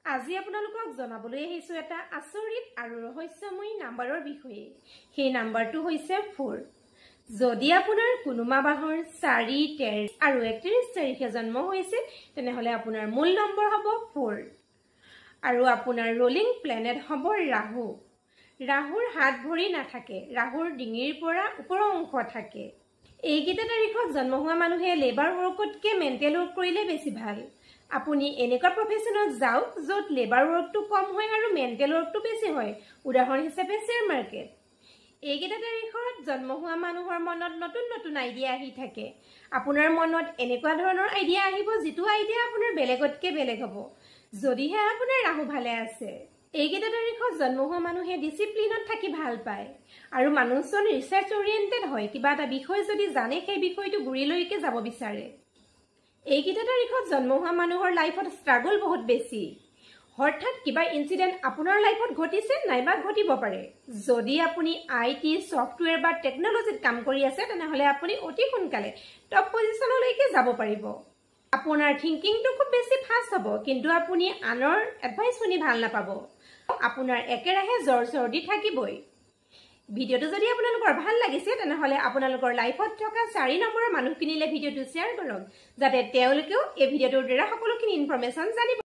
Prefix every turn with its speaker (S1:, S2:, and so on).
S1: আজি আপোনালোকক জনাবলৈ আহিছো এটা আচৰিত আৰু ৰহস্যময় নাম্বাৰৰ বিষয়ে। সেই নাম্বাৰটো হৈছে 4। যদি আপোনাৰ কোনোবা বাহৰ 4, 13 আৰু 31 তাৰিখে জন্ম হৈছে তেনেহলে আপোনাৰ মূল নম্বৰ হ'ব 4 আৰু আপোনাৰ ৰোলিং প্লেনেট হ'ব ৰাহু। ৰাহুৰ হাত ভৰি নাথাকে, ৰাহুৰ ডিঙিৰ পৰা ওপৰৰ অংশ থাকে। এইকেইটা তাৰিখত জন্ম হোৱা মানুহে লেবাৰ ৱৰ্কতকে মেণ্টেল ৱৰ্ক কৰিলে বেছি ভাল। আপুনি এনেকুৱা প্ৰফেশনত যাওক য'ত লেবাৰ ৱৰ্কটো কম হয় আৰু মেণ্টেল ৱৰ্কটো বেছি হয়। উদাহৰণ হিচাপে শ্বেয়াৰ মাৰ্কেট। এইকেইটা তাৰিখত জন্ম হোৱা মানুহৰ মনত নতুন নতুন আইডিয়া আহি থাকে। আপোনাৰ মনত এনেকুৱা ধৰণৰ আইডিয়া আহিব যিটো আইডিয়া আপোনাৰ বেলেগতকে বেলেগ হ'ব যদিহে আপোনাৰ ৰাহু ভালে আছে। এইকেইটা তাৰিখত জন্ম হোৱা মানুহে ডিচিপ্লিনত থাকি ভাল পায় আৰু মানুহজন ৰিচাৰ্চ অৰিয়েণ্টেড হয়। কিবা এটা বিষয় যদি জানে সেই বিষয়টো গুৰিলৈকে যাব বিচাৰে। এইকেইটা তাৰিখত জন্ম হোৱা মানুহৰ লাইফত ষ্ট্ৰাগল বহুত বেছি। হঠাৎ কিবা ইনচিডেণ্ট আপোনাৰ লাইফত ঘটিছে নাইবা ঘটিব পাৰে। যদি আপুনি IT, ছফ্টৱেৰ বা টেকনলজিত কাম কৰি আছে তেনেহলে আপুনি অতি সোনকালে টপ পজিশ্যনলৈকে যাব পাৰিব। আপোনাৰ থিংকিংটো খুব বেছি ফাষ্ট হ'ব, কিন্তু আপুনি আনৰ এডভাইচ শুনি ভাল নাপাব। আপোনাৰ একেৰাহে জ্বৰ চৰ্দি থাকিবই। ভিডিঅ'টো যদি আপোনালোকৰ ভাল লাগিছে তেনেহলে আপোনালোকৰ লাইফত থকা 4 নম্বৰৰ মানুহখিনিলে ভিডিঅ'টো শ্বেয়াৰ কৰক যাতে তেওঁলোকেও এই ভিডিঅ'টোৰ দ্বাৰা সকলোখিনি ইনফৰমেশ্যন জানিব।